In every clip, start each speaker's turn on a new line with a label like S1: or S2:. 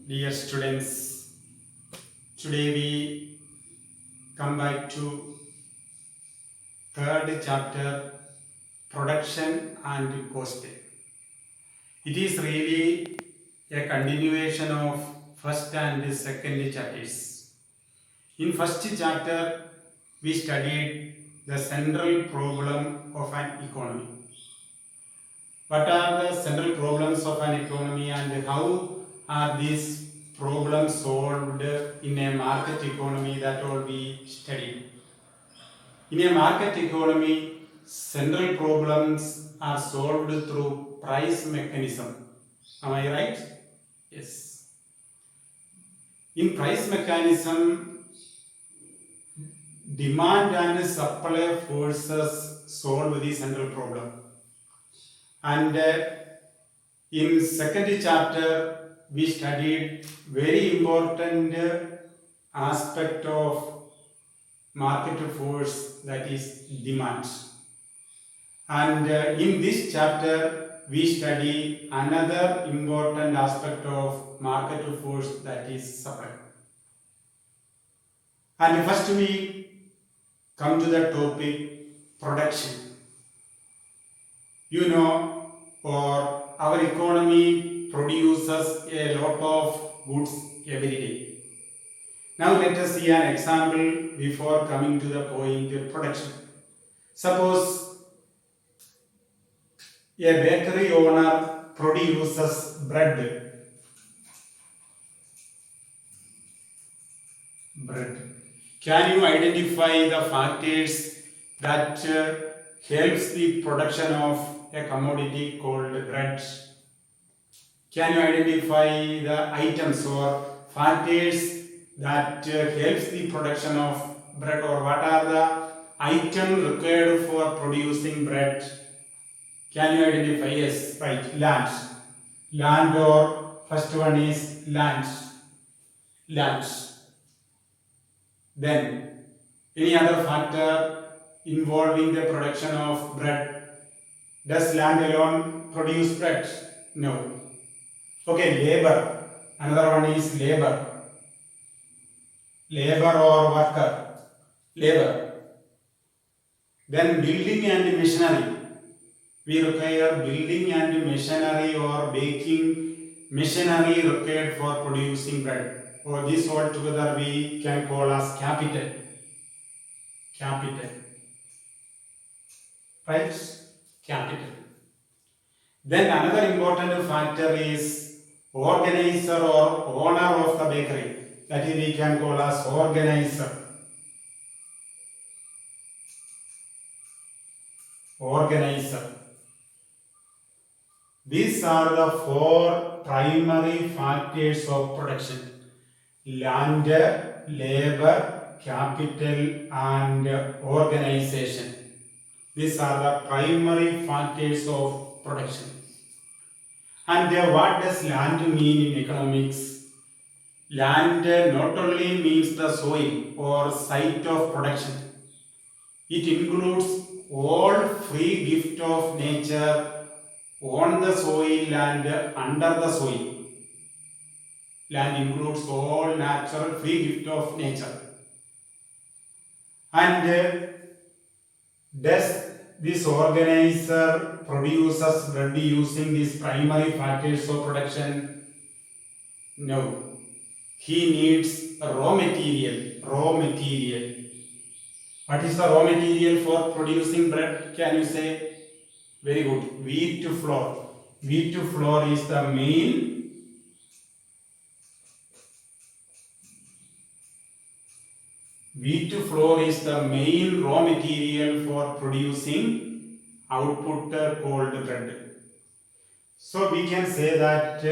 S1: Dear students, today we come back to third chapter, production and costing. It is really a continuation of first and second chapters. In first chapter, we studied the central problem of an economy. What are the central problems of an economy and how are these problems solved in a market economy? That all we studied. In a market economy, central problems are solved through price mechanism. Am I right? Yes. In price mechanism, demand and supply forces solve the central problem. And in second chapter, we studied very important aspect of market force, that is demand. And in this chapter, we study another important aspect of market force, that is supply. And first we come to the topic production. You know, or our economy produces a lot of goods every day. Now let us see an example before coming to the point of production. Suppose a bakery owner produces bread. Can you identify the factors that helps the production of a commodity called bread? Can you identify the items or factors that helps the production of bread, or what are the items required for producing bread? Can you identify? Yes, right, land. Land, or first one is land. Land. Then any other factor involving the production of bread? Does land alone produce bread? No. Okay, labor. Another one is labor. Labor or worker. Labor. Then building and machinery. We require building and machinery or baking machinery required for producing bread. Or this all together we can call as capital. Capital. Right? Capital. Then another important factor is organizer or owner of the bakery. That is, we can call as organizer. Organizer. These are the four primary factors of production: land, labor, capital, and organization. These are the primary factors of production. And what does land mean in economics? Land not only means the soil or site of production. It includes all free gift of nature on the soil and under the soil. Land includes all natural free gift of nature. And does this organizer produces bread using these primary factors of production? No. He needs raw material. Raw material. What is the raw material for producing bread? Can you say? Very good. Wheat flour. Wheat flour is the main Wheat flour is the main raw material for producing output called bread. So we can say that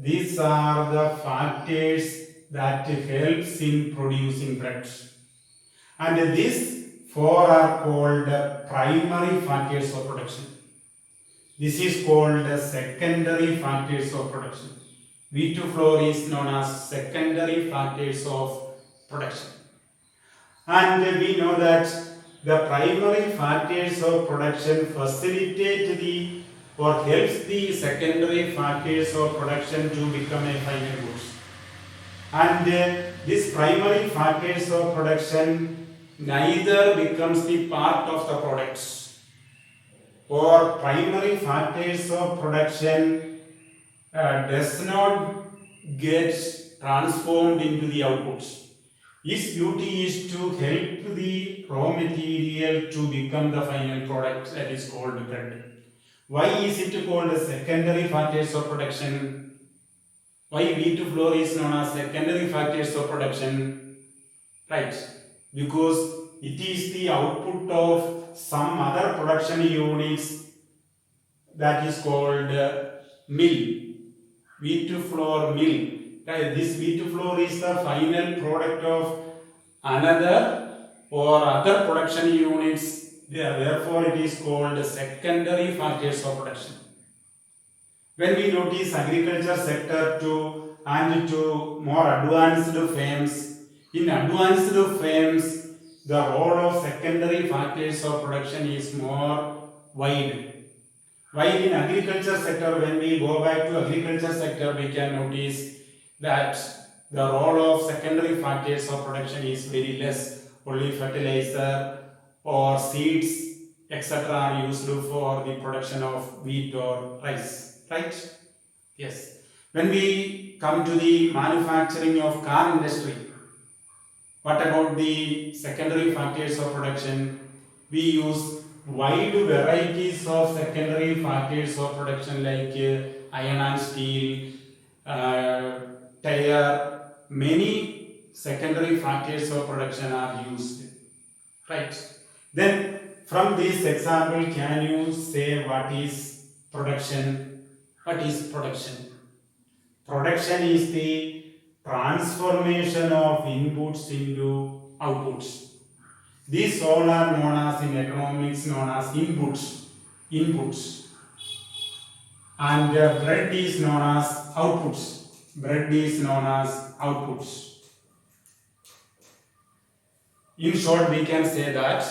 S1: these are the factors that helps in producing bread. And these four are called primary factors of production. This is called secondary factors of production. Wheat flour is known as secondary factors of production. And we know that the primary factors of production facilitate or helps the secondary factors of production to become a final goods. And these primary factors of production neither becomes the part of the products, or primary factors of production does not get transformed into the outputs. Its duty is to help the raw material to become the final product, that is called bread. Why is it called secondary factors of production? Why wheat flour is known as secondary factors of production? Right, because it is the output of some other production units, that is called mill, wheat flour mill. Right? This wheat flour is the final product of another or other production units. Therefore, it is called secondary factors of production. When we notice agriculture sector to more advanced firms, in advanced firms, the role of secondary factors of production is more wide. While in agriculture sector, when we go back to agriculture sector, we can notice that the role of secondary factors of production is very less. Only fertilizer or seeds, etc. are used for the production of wheat or rice. Right? Yes. When we come to the manufacturing of car industry, what about the secondary factors of production? We use wide varieties of secondary factors of production like iron and steel, tire. Many secondary factors of production are used. Right. Then from this example, can you say what is production? What is production? Production is the transformation of inputs into outputs. These all are known as in economics known as inputs. And bread is known as outputs. Bread is known as outputs. In short, we can say that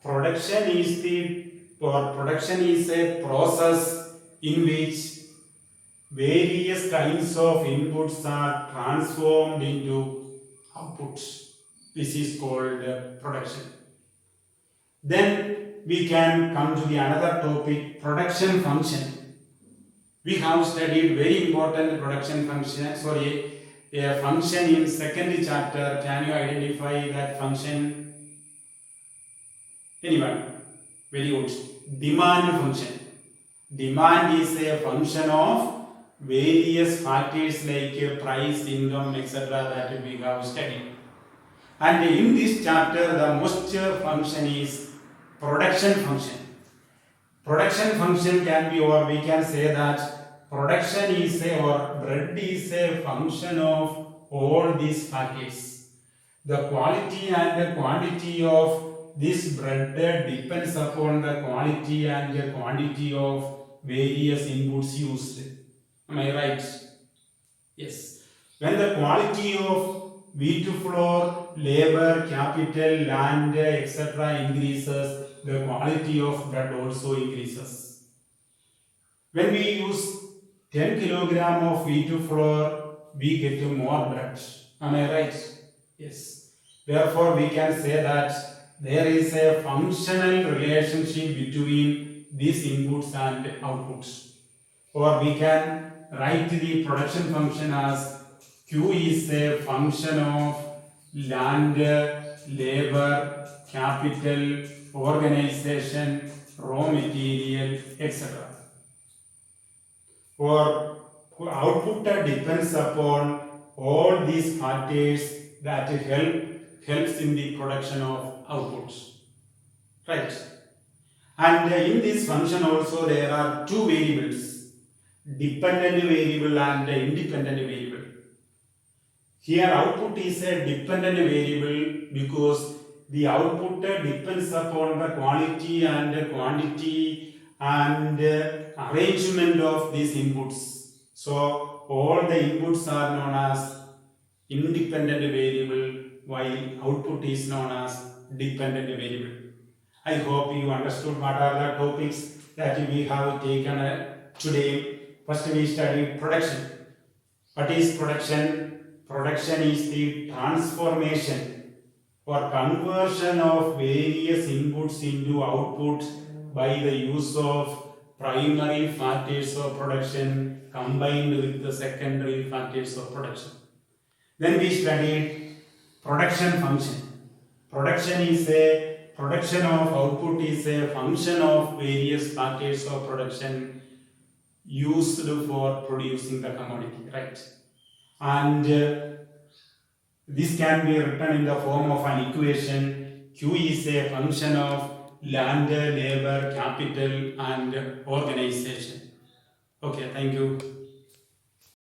S1: production is a process in which various kinds of inputs are transformed into outputs. This is called production. Then we can come to the another topic, production function. We have studied very important production function, a function in second chapter. Can you identify that function? Anyone? Very good. Demand function. Demand is a function of various factors like price, income, etc. that we have studied. And in this chapter, the most function is production function. Production function can be, or we can say that production is bread is a function of all these factors. The quality and the quantity of this bread depends upon the quality and the quantity of various inputs used. Am I right? Yes. When the quality of wheat flour, labor, capital, land, etc. increases, the quality of bread also increases. When we use 10 kilogram of wheat flour, we get more bread. Am I right? Yes. Therefore, we can say that there is a functional relationship between these inputs and outputs. Or we can write the production function as Q is a function of land, labor, capital, organization, raw material, etc. Or output depends upon all these factors that helps in the production of outputs. Right? And in this function also there are two variables, dependent variable and independent variable. Here output is a dependent variable because the output depends upon the quality and quantity and arrangement of these inputs. So all the inputs are known as independent variable while output is known as dependent variable. I hope you understood what are the topics that we have taken today. First we studied production. What is production? production is the transformation or conversion of various inputs into outputs by the use of primary factors of production combined with the secondary factors of production. Then we studied production function. Production of output is a function of various factors of production used for producing the commodity, right? And this can be written in the form of an equation. Q is a function of land, labor, capital and organization. Okay, thank you.